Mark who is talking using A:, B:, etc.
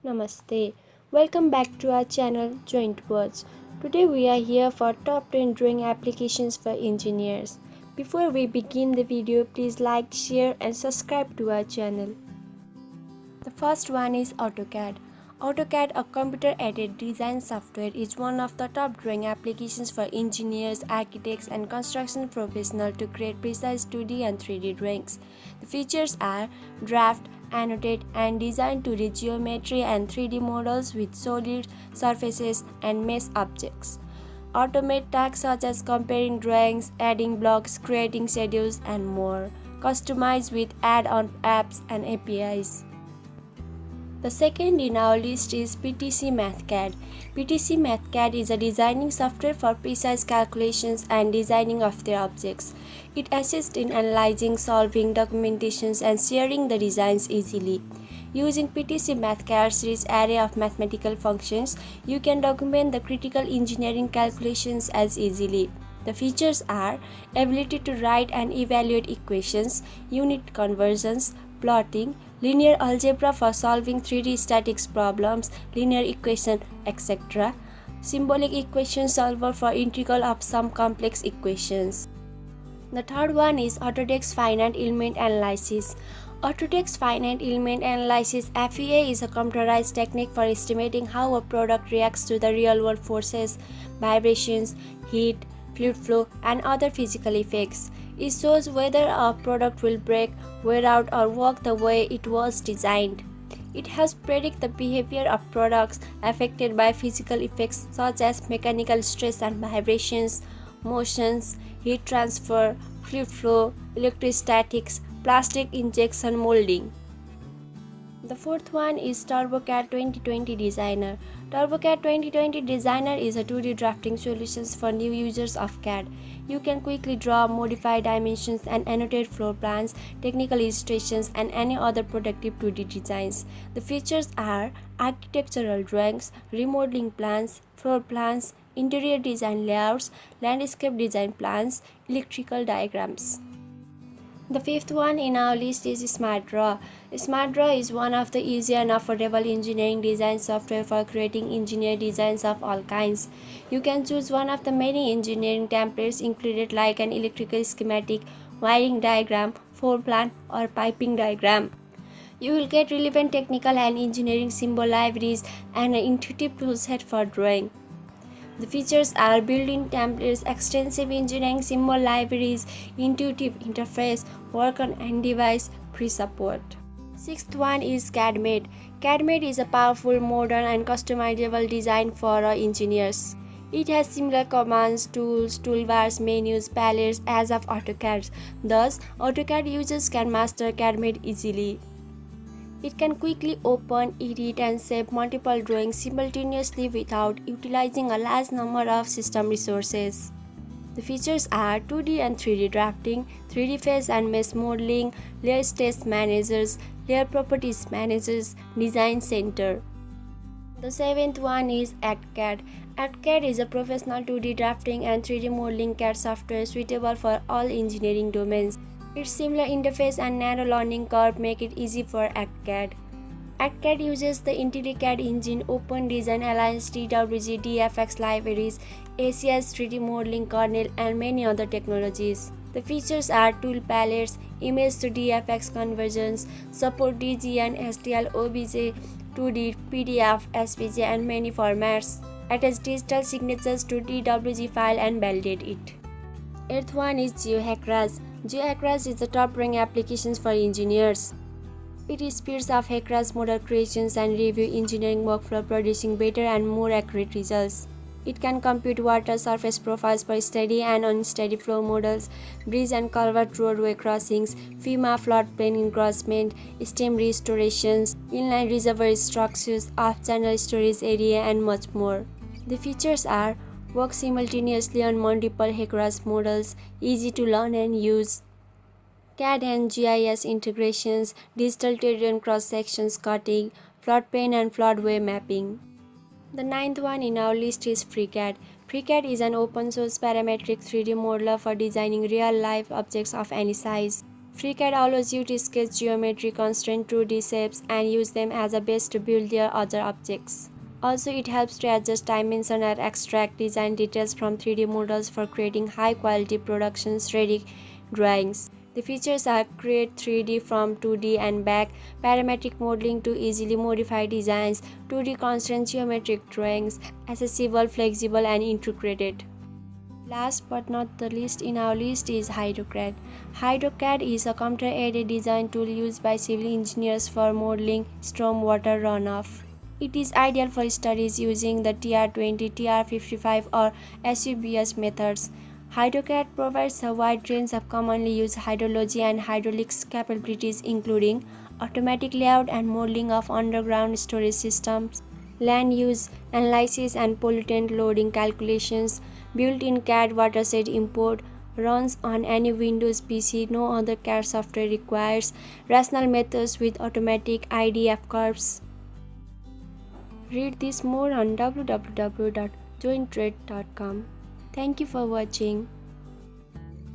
A: Namaste. Welcome back to our channel Joint Words. Today we are here for top 10 drawing applications for engineers. Before we begin the video, please like, share and subscribe to our channel. The first one is AutoCAD. AutoCAD, a computer-aided design software, is one of the top drawing applications for engineers, architects, and construction professionals to create precise 2D and 3D drawings. The features are draft, annotate, and design 2D geometry and 3D models with solid surfaces and mesh objects. Automate tasks such as comparing drawings, adding blocks, creating schedules, and more. Customize with add-on apps and APIs. The second in our list is PTC MathCAD. PTC MathCAD is a designing software for precise calculations and designing of their objects. It assists in analyzing, solving documentations, and sharing the designs easily. Using PTC MathCAD's rich array of mathematical functions, you can document the critical engineering calculations as easily. The features are ability to write and evaluate equations, unit conversions, plotting, linear algebra for solving 3D statics problems, linear equation, etc. Symbolic equation solver for integral of some complex equations. The third one is Autodesk Finite Element Analysis. Autodesk Finite Element Analysis (FEA) is a computerized technique for estimating how a product reacts to the real-world forces, vibrations, heat, fluid flow, and other physical effects. It shows whether a product will break, wear out, or work the way it was designed. It helps predict the behavior of products affected by physical effects such as mechanical stress and vibrations, motions, heat transfer, fluid flow, electrostatics, plastic injection molding. The fourth one is TurboCAD 2020 Designer. TurboCAD 2020 Designer is a 2D drafting solution for new users of CAD. You can quickly draw, modify dimensions, and annotate floor plans, technical illustrations, and any other productive 2D designs. The features are architectural drawings, remodeling plans, floor plans, interior design layouts, landscape design plans, electrical diagrams. The fifth one in our list is SmartDraw. SmartDraw is one of the easy and affordable engineering design software for creating engineer designs of all kinds. You can choose one of the many engineering templates included like an electrical schematic, wiring diagram, floor plan, or piping diagram. You will get relevant technical and engineering symbol libraries and an intuitive toolset for drawing. The features are built-in templates, extensive engineering symbol libraries, intuitive interface, work on any device, free support. Sixth one is CADMate. CADMate is a powerful, modern, and customizable design for engineers. It has similar commands, tools, toolbars, menus, palettes as of AutoCAD. Thus, AutoCAD users can master CADMate easily. It can quickly open, edit, and save multiple drawings simultaneously without utilizing a large number of system resources. The features are 2D and 3D drafting, 3D face and mesh modeling, layer state managers, layer properties managers, design center. The seventh one is ActCAD. ActCAD is a professional 2D drafting and 3D modeling CAD software suitable for all engineering domains. Its similar interface and narrow learning curve make it easy for ActCAD. ActCAD uses the IntelliCAD engine, Open Design Alliance, TWG, DFX libraries, ACS 3D modeling kernel, and many other technologies. The features are tool palettes, image to DFX conversions, support DGN, STL, OBJ, 2D, PDF, SVG, and many formats. Attach digital signatures to TWG file and validate it. Eighth one is GeoHackRAS. GeoHackRAS is the top-ranking application for engineers. It speeds up HackRAS model creations and review engineering workflow, producing better and more accurate results. It can compute water surface profiles for steady and unsteady flow models, bridge and culvert roadway crossings, FEMA floodplain encroachment, stream restorations, inline reservoir structures, off-channel storage area, and much more. The features are work simultaneously on multiple HackRAS models, easy to learn and use. CAD and GIS integrations, digital terrain cross-sections cutting, floodplain and floodway mapping. The ninth one in our list is FreeCAD. FreeCAD is an open-source parametric 3D modeler for designing real-life objects of any size. FreeCAD allows you to sketch geometry, constraint 2D shapes, and use them as a base to build their other objects. Also, it helps to adjust dimension and extract design details from 3D models for creating high-quality productions-ready drawings. The features are create 3D from 2D and back, parametric modeling to easily modify designs, 2D constraint geometric drawings, accessible, flexible, and integrated. Last but not the least in our list is HydroCAD. HydroCAD is a computer-aided design tool used by civil engineers for modeling stormwater runoff. It is ideal for studies using the TR20, TR55 or SUBS methods. HydroCAD provides a wide range of commonly used hydrology and hydraulics capabilities including automatic layout and modeling of underground storage systems, land use analysis and pollutant loading calculations, built-in CAD watershed import, runs on any Windows PC, no other CAD software requires, rational methods with automatic IDF curves. Read this more on www.jointrade.com. Thank you for watching.